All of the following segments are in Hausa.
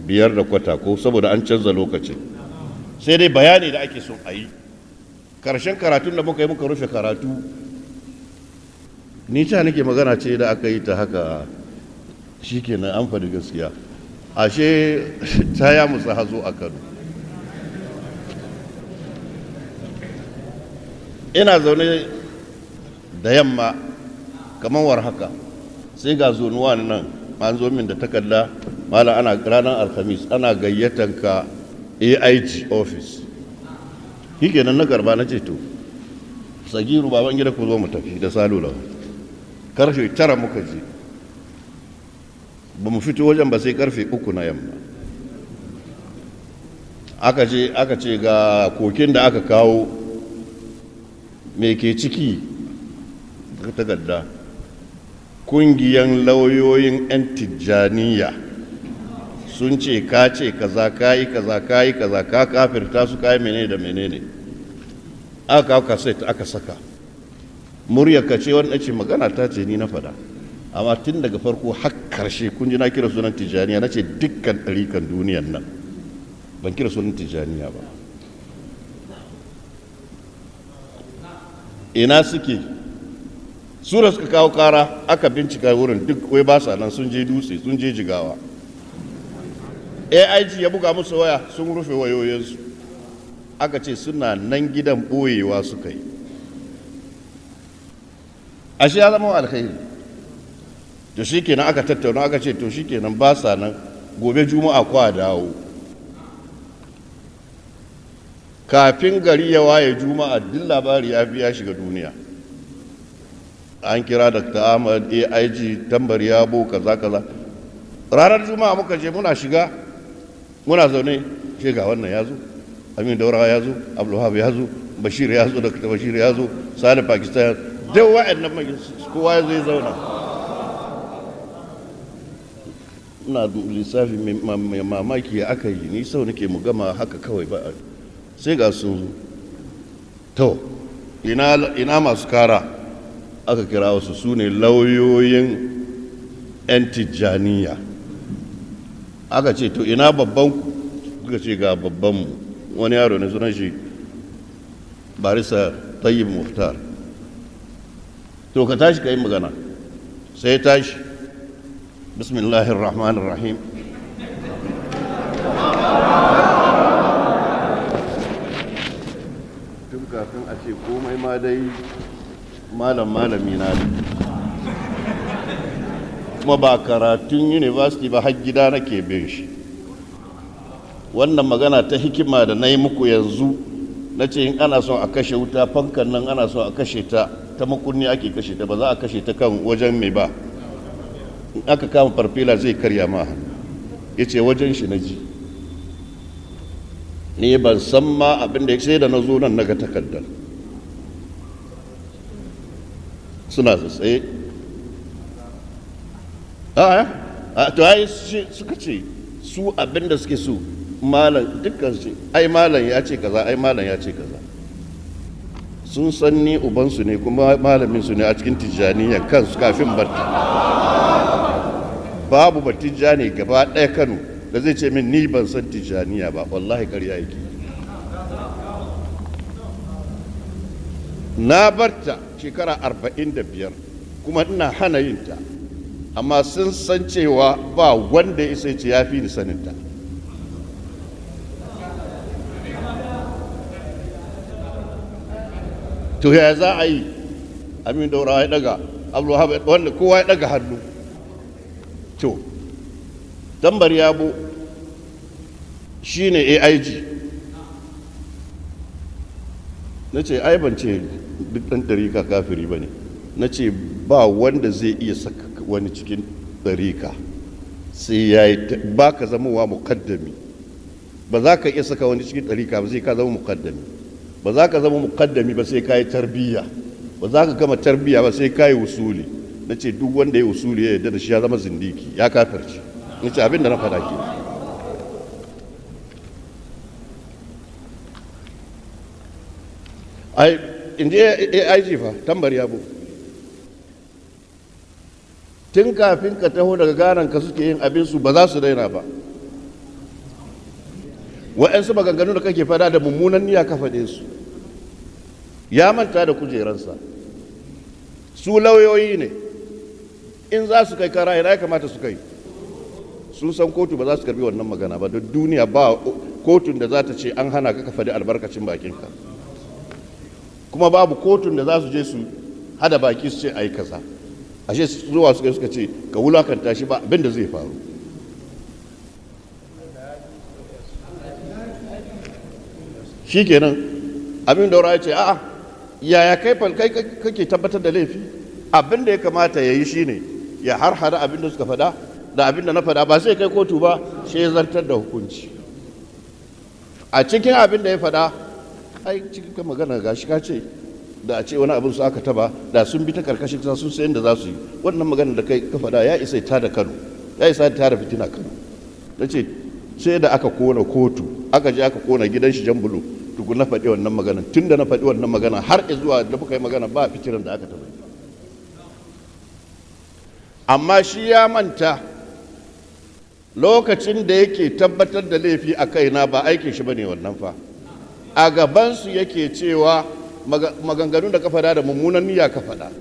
5:15 ko saboda an canza lokacin sai dai bayani da ake son a yi karshen karatun da muka yi muka rufe karatu ni ta nake magana ce da aka yi ta haka shikenan an faɗi gaskiya ashe ta ya musa hazo a Kano ina zaune da yamma kamar war haka sai ga zonuwa nan an zo min da takarda mala ana ranar alhamis ana gayyatan ka AIG office shike nan na garba na ce to sagiru baban gida ku zo mu tafi da salula karfe 9 muka je ba mu fito wajen ba sai karfe 3 na yamma aka ce ga kokin da aka kawo me ke ciki takarda kungiyan lauyoyin 'yan tijjaniya sun ce ka ce kaza kayi kaza kayi kaza ka kafirta su kayi menene da menene aka kawo kaset aka saka murya ka ce wanda ce magana ta ce ni na fada amma tun daga farko har karshe kun ji na kira sunan tijjaniya na ce dukkan ɗarikan duniyan nan ban kira sunan tijjaniya ba ina suke su da suka kawo kara aka bincika wurin duk wai ba sa nan sun je dutse sun je jigawa AIG ya buga musu waya sun rufe wayoyinsu aka ce suna nan gidan ɓoyewa suka yi ashe ya zama alkhairi to shi kenan aka tattauna aka ce to shi kenan ba sa nan gobe juma'a kwa dawo kafin gari ya waye juma'a duk labari ya biya shiga duniya an kira Dr. Ahmad AIG tambar yabo kaza kaza ranar juma'a muka je muna shiga muna zaune shi ga wannan ya zo Amin Daurawa ya zo Abdulwahab ya zo Bashir ya zo Dr. Bashir ya zo Salih Pakistan duk wa'annan kowa ya zo ya zauna ina lissafi mai mamaki ya aka yi ni sau nake mu gama haka kawai ba sai ga sun to ina masu kara aka kira wasu su ne lauyoyin 'yan tijjaniya aka ce to ina babbanku suka ce ga babbanmu wani yaro ne sunan shi barisa tayyib muhtar to ka tashi ka yi magana sai tashi bismillahir rahmanir rahim tun kafin a ce komai ma dai malami na ne kuma ba karatun university ba har gida nake bin shi wannan magana ta hikima da na yi muku yanzu na ce in ana son a kashe wuta fankan nan ana son a kashe ta makunni ake kashe ta ba za a kashe ta kan wajen mai ba in aka kama farfela zai karya ma hannu ya ce wajen shi na ji ne ban san ma abinda ya sai da na zo nan na ga takardar suna tsaye to ai suka ce su abinda suke so malam dukkan su ai malam ya ce kaza ai malam ya ce kaza sun san ni ubansu ne kuma malamin su ne a cikin tijjaniya kansu kafin barta babu ba tijjani gaba ɗaya Kano da zai ce min ni ban san tijjaniya ba wallahi ƙarya yake na barta shekara 45 kuma ina hana yin ta amma sun san cewa ba wanda ya isa ce ya fi ni saninta to ya za a yi Amin Daurawa ya daga Abdulwahab wanda kowa ya daga hannu to tambar yabo shine AIG na ce ai ban ce duk ɗan ɗarika kafiri ba ne na ce ba wanda zai iya saka wani cikin ɗarika sai ya yi ba ka zama wa muƙaddami ba za ka iya saka wani cikin ɗarika ba sai ka zama muƙaddami ba za ka zama muƙaddami ba sai ka yi tarbiyya ba za ka gama tarbiyya ba sai ka yi usuli na ce duk wanda ya yi usuli ya yarda da shi ya zama zindiki ya kafirci na ce abin da na faɗa ke ai in je AIG fa tambar yabo tun kafin ka taho daga garan ka suke yin abin su ba za su daina ba wa'ansu maganganu da kake fada da mummunan niyya ka faɗe su, ya manta da kujeransa. Su lauyoyi ne, in za su kai kara ina ya kamata su kai, sun san kotu ba za su karbi wannan magana ba, don duniya ba kotun da za ta ce an hana ka faɗi albarkacin bakinka, kuma babu kotun da za su je su hada baki su ce a yi kaza. Ashe zuwa suka ce ka wulakanta shi ba abin da zai faru. Shi kenan abin daura ya ce a'a yaya kai kake tabbatar da laifi, abin da ya kamata ya yi shi ne ya harhada abin da suka fada da abin da na fada, ba sai kai kotu ba, shi ya zartar da hukunci. A cikin abin da ya fada, ai cikin magana gashi ka ce da a ce wani abin su aka taba da sun bi ta karkashin kasa sun sayan da za su yi, wannan magana da kai ka fada ya isa ta da Kano, ya isa ta da fitina Kano. Na ce sai da aka kona kotu, aka je aka kona gidan shi Jan Bulo, tukun na faɗi wannan magana. Tun da na faɗi wannan magana har zuwa da muka yi magana ba fitinan da aka taba. Amma shi ya manta lokacin da yake tabbatar da laifi a kaina ba aikin shi bane wannan fa. A gabansu yake cewa maganganun da ka faɗa da mummunan niyya ka faɗa.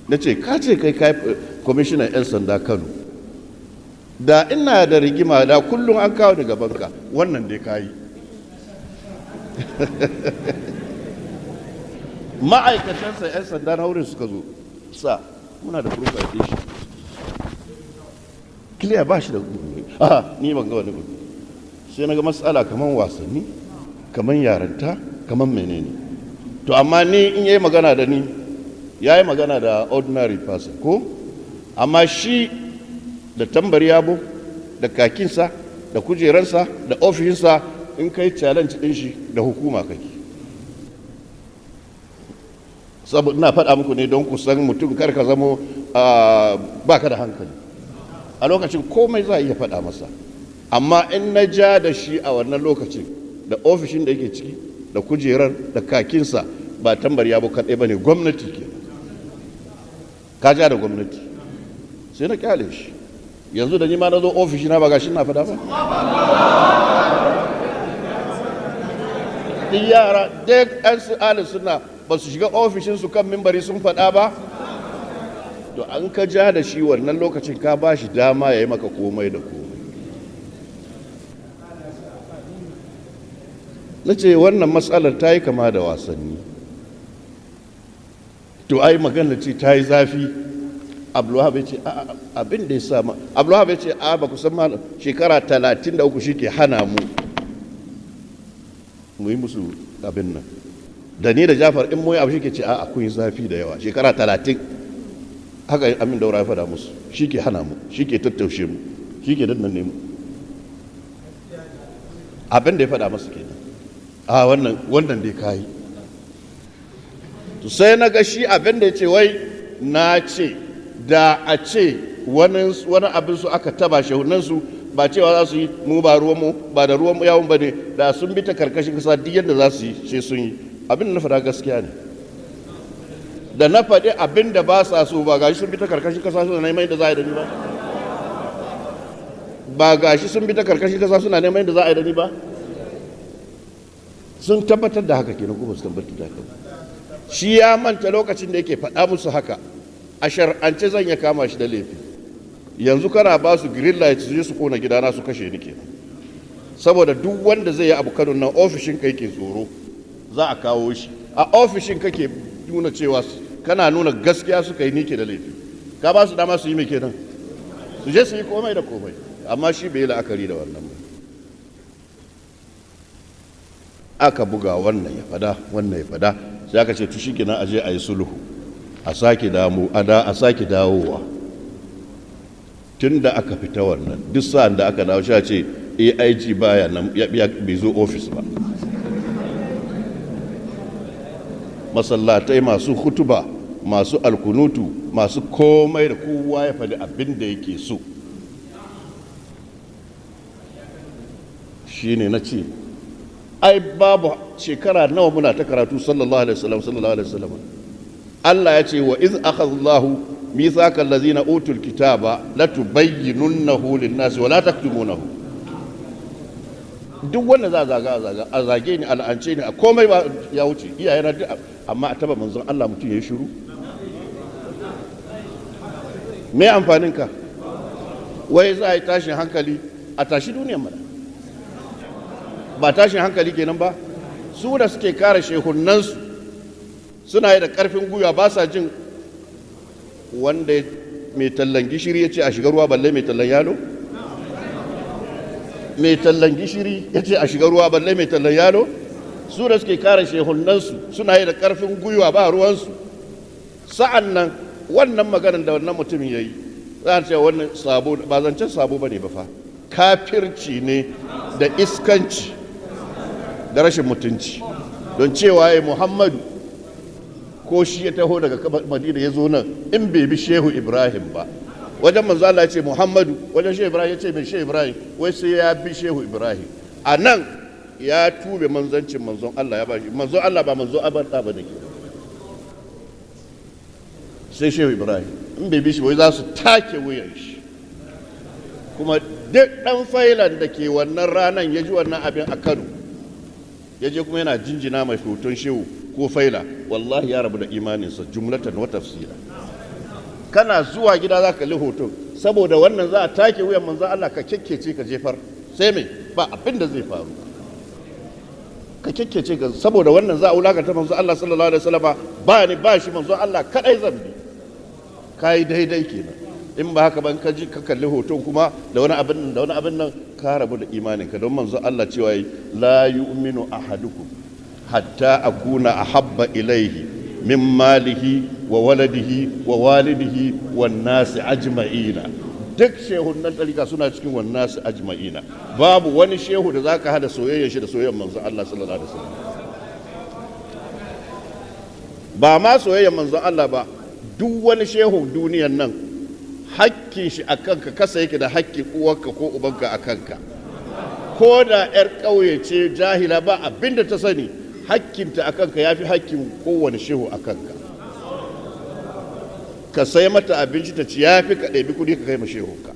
Na ce ka ce kai kwamishinan 'yan sanda Kano, da ina da rigima da kullum an kawo da gabanka, wannan dai ka yi. Ma'aikatansa 'yan sanda na wurin suka zo sa muna da proof identification clear, ba shi da ni ban ga wani gudu. Sai na ga matsala kaman wasanni, kaman yaranta, kaman menene. To amma ni in yayi magana da ni, yayi magana da ordinary person ko, amma shi da tambari yabo da kakinsa da kujeransa da ofishinsa, in kai challenge din shi da hukuma kake. Saboda ina faɗa muku ne don ku san mutum kar ka zamo baka da hankali. A lokacin komai za a iya faɗa masa, amma in na ja da shi a wannan lokacin da ofishin da yake ciki da kujerar da kakinsa, ba tambari yabo kaɗai ba ne, gwamnati ke ka ja da gwamnati. Sai na kyale shi. Yanzu da ni ma na zo ofishi na ba gashi na faɗa ba. Duk yara duk ɗan su ali suna ba su shiga ofishinsu kan mimbari sun faɗa ba. To an ka ja da shi wannan lokacin ka ba shi dama ya yi maka komai da komai. Na ce wannan matsalar ta yi kama da wasanni. To ai magana ce ta yi zafi. Abdullahab ya ce abin da ya sa ma, Abdullahab ya ce ba ku san ma shekara 33 shi ke hana mu yi musu abin nan. Da ni da Jafar in mu yi abu shi ke ce kun yi zafi da yawa, shekara 30. Haka Amin Daura ya fada musu, shi ke hana mu, shi ke tattaushe mu, shi ke dandanne mu. Abin da ya fada masu kenan. Wannan dai kayi. To sai na ga shi abin da ya ce wai na ce da a ce wani abin su aka taba shahunansu, ba cewa za su yi mu ba ruwanmu ba da ruwan yawon ba ne, da sun bi ta karkashin kasa duk yadda za su yi sai sun yi. Abin da na faɗa gaskiya ne. Da na faɗi abin da ba sa so, ba gashi sun bi ta karkashin kasa suna neman yadda za a yi da ni ba? Ba gashi sun bi ta karkashin kasa suna neman yadda za a yi da ni ba? Sun tabbatar da haka kenan, kuma su tabbatar da haka. Shi ya manta lokacin da yake faɗa musu haka, a shar'ance zan ya kama shi da laifi. Yanzu kana ba su green light su je su kona gidana su kashe ni kenan. Saboda duk wanda zai yi abu Kano nan ofishin ka yake tsoro, za a kawo shi. A ofishin kake nuna cewa kana nuna gaskiya suka yi nike da laifi. Ka ba su dama su yi mai kenan, su je su yi komai da komai, amma shi bai yi la'akari da wannan ba. Aka buga wannan ya fada, wannan ya fada, sai aka ce to shi kenan aje a yi sulhu, a sake dawowa. Tun da aka fita wannan, duk sa'an da aka dawo shi a ce AIG baya nan, bai zo ofis ba. Masallatai masu hutuba, masu alkunutu, masu komai da kowa ya faɗi abin da yake so. Shi ne na ce, ai babu shekara nawa muna ta karatu sallallahu alaihi wasallam. Allah ya ce wa iz akhadallahu mithaqal ladzina utul kitaba latubayyinunnahu lin-nasi wa la taktumunahu. Duk wanda za a zage ni al'ance ni a komai ba ya wuce iyaye na duk, amma a taba manzon Allah mutum ya shiru, me amfanin ka? Wai za a yi tashin hankali a tashi duniyar mana, ba tashin hankali kenan ba? Su da suke kare shehunansu suna yi da karfin gwiwa, ba sa jin wanda mai tallan gishiri ya ce a shiga ruwa, balle mai tallan yalo? Mai tallan gishiri ya ce a shiga ruwa, balle mai tallan yalo? Su da suke kare shehunansu suna yi da karfin gwiwa, ba ruwansu. Sa'an nan wannan maganar da wannan mutumin ya yi, za a ce wannan sabo, ba zancen sabo ba ne ba fa, kafirci ne da iskanci da rashin mutunci. Don cewa ya Muhammadu ko shi ya taho daga Madina ya zo nan, in bai bi Shehu Ibrahim ba, wajen manzo Allah ya ce Muhammadu, wajen Shehu Ibrahim ya ce mai Shehu Ibrahim, wai sai ya bi Shehu Ibrahim. A nan ya tube manzancin manzon Allah, ya ba shi manzon Allah, ba manzon abarta ba da ke, sai Shehu Ibrahim. In bai bi shi wai za su take wuyan shi. Kuma duk ɗan failan da ke wannan ranan ya ji wannan abin a Kano, ya je kuma yana jinjina mai hoton shehu ko faila, wallahi ya rabu da imaninsa jumlatan wa tafsira. Kana zuwa gida za ka kalli hoton, saboda wannan za a take wuyan manzon Allah, ka kekkece ka jefar, sai mai ba abin da zai faru. Ka kekkece ka, saboda wannan za a wulakanta manzon Allah sallallahu alaihi wasallam, ba ni ba shi manzon Allah kadai zan bi. Kai daidai kenan. In ba haka ban ka ji ka kalli hoton kuma da wani abin nan ka rabu da imaninka. Don manzo Allah cewa la yu'minu ahadukum hatta akuna ahabba ilaihi min malihi wa waladihi wa walidihi wan nasi ajma'ina. Duk shehun nan dalika suna cikin wan nasi ajma'ina. Babu wani shehu da zaka hada soyayyar shi da soyayyar manzo Allah sallallahu alaihi wasallam. Ba ma soyayyar manzo Allah ba, duk wani shehu duniyan nan hakkin shi a kanka kasa yake da hakkin uwarka ko ubanka a kanka. Ko da 'yar ƙauye ce jahila ba abinda ta sani, hakkinta a kanka ya fi hakkin kowane shehu a kanka. Ka sai mata abinci ta ci ya fi ka ɗabi kuɗi ka kai ma shehunka.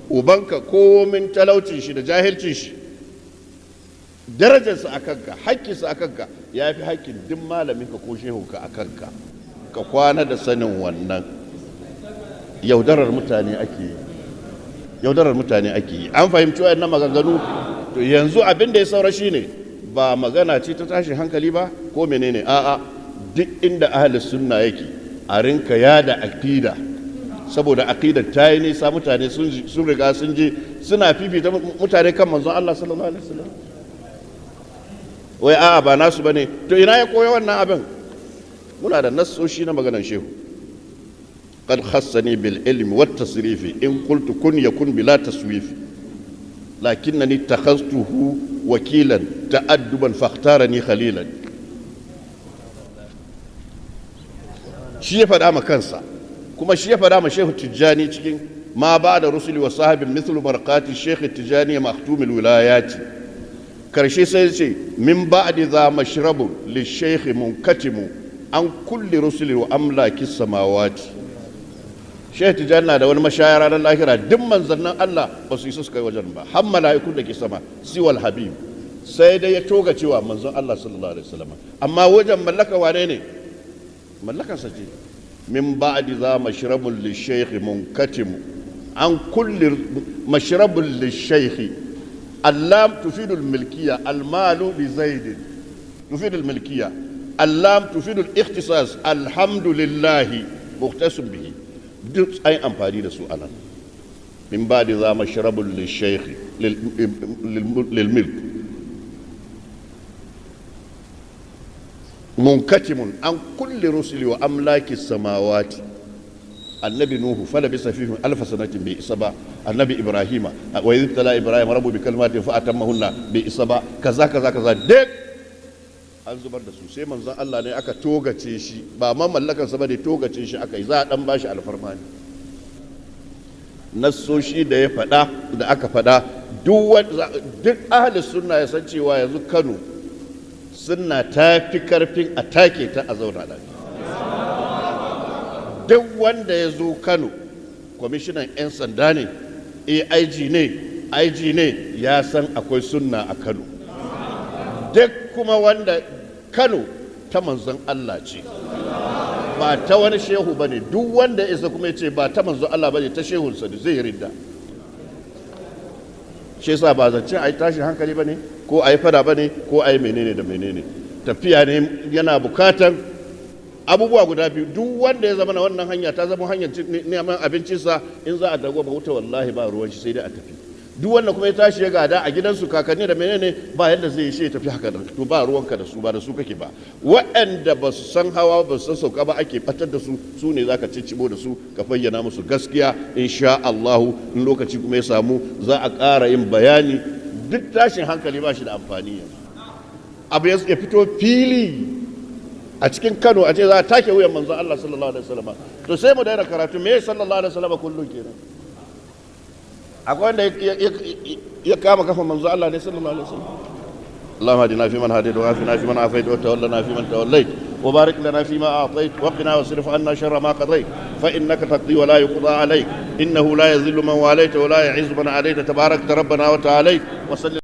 Ubanka komin talaucin shi da jahilcin shi, darajarsa a kanka, hakkinsa a kanka ya fi hakkin duk malaminka ko shehunka a kanka. Ka kwana da sanin wannan. Yaudarar mutane ake yi, yaudarar mutane ake yi. An fahimci wayannan maganganu? To yanzu abin da ya saura shine ba magana ce ta tashin hankali ba ko menene, a'a, duk inda ahli sunna yake a rinka yada aqida, saboda aqidar ta yi nisa, mutane sun riga sun je suna fifita mutane kan manzon Allah sallallahu alaihi wasallam. Wai a'a ba nasu bane, to ina ya koya wannan abin? Muna da nassoshi na maganar shehu. قد خصني بالعلم والتصريف إن قلت كن يكن بلا تسويف لكنني اتخذته وكيلا تأدبا فاختارني خليلا. shi ya faɗa ma kansa, kuma shi ya faɗa ma Shehu Tijjani cikin ma ba da rusuli wa sahabin mithlu barqati Shehu Tijjani maktumil wilayati. Karshe sai ce min ba'di za mashrabu li Sheikh munkatimu an kulli rusuli wa amlaki samawati. Shehu Tijjani na da wani mashayara na lahira, duk manzannin Allah ba su yi su kai wajen ba, har mala'ikun da ke sama siwal habib, sai dai ya toga cewa manzon Allah sallallahu alaihi wasallam. Amma wajen mallaka wane ne? Mallakansa ce. Min ba'di za mashrabul lishaykh munkatim an kulli mashrabul lishaykh. Allam tufidul milkiya, almalu bi zaid tufidul milkiya, allam tufidul ikhtisas, alhamdulillah mukhtasum bihi. Duk ai amfani da su anan. Min ba'di za mashrabul lishaykh lil milk munkatimun an kulli rusuli wa amlaki samawati. Annabi Nuhu falabisa fihim alf sanatin bi isaba, annabi Ibrahima wa idh tala Ibrahim rabbu bi kalimatin fa atammahunna bi isaba, kaza duk an zubar da su. Sai manzon Allah ne aka togace shi, ba ma mallakan sa bane, togace shi aka yi, za a dan bashi alfarma ne. Nassoshi da ya fada, da aka fada, duk ahli sunna ya san cewa yanzu Kano sunna ta fi karfin a take ta a zauna lafiya. duk wanda ya zo Kano kwamishinan 'yan sanda ne AIG ne IG ne ya san akwai sunna a Kano. Duk kuma wanda Kano ta manzon Allah ce ba ta wani shehu bane, duk wanda isa kuma ya ce ba ta manzon Allah bane ta shehunsa ne zai ridda. Shi yasa ba zance a yi tashin hankali bane ko a yi fada bane ko a yi menene da menene. Tafiya ne yana bukatan abubuwa guda biyu. Duk wanda ya zama na wannan hanya ta zama hanyar neman abincinsa, in za a dago ba wuta wallahi ba ruwan shi sai dai a tafi. Duk wanda kuma ya tashi ya gada a gidansu kakanni da menene ba yadda zai yi shi ya tafi haka da to ba ruwanka da su, ba da su kake ba. Waɗanda ba su san hawa ba su san sauka ba ake batar da su, su ne za ka ciccibo da su ka bayyana musu gaskiya. Insha Allahu in lokaci kuma ya samu za a ƙara yin bayani. Duk tashin hankali ba shi da amfani yanzu. Abu ya fito fili a cikin Kano a ce za a take wuyan manzon Allah sallallahu alaihi wasallam, to sai mu daina karatu me sallallahu alaihi wasallam kullum kenan. akwai wanda ya kama kafa manzo Allah ne sallallahu alaihi wasallam. اللهم اهدنا فيمن هديت وعافنا فيمن عافيت وتولنا فيمن توليت وبارك لنا فيما اعطيت وقنا واصرف عنا شر ما قضيت فانك تقضي ولا يقضى عليك انه لا يذل من واليت ولا يعز من عاديت تبارك ربنا وتعالى وصل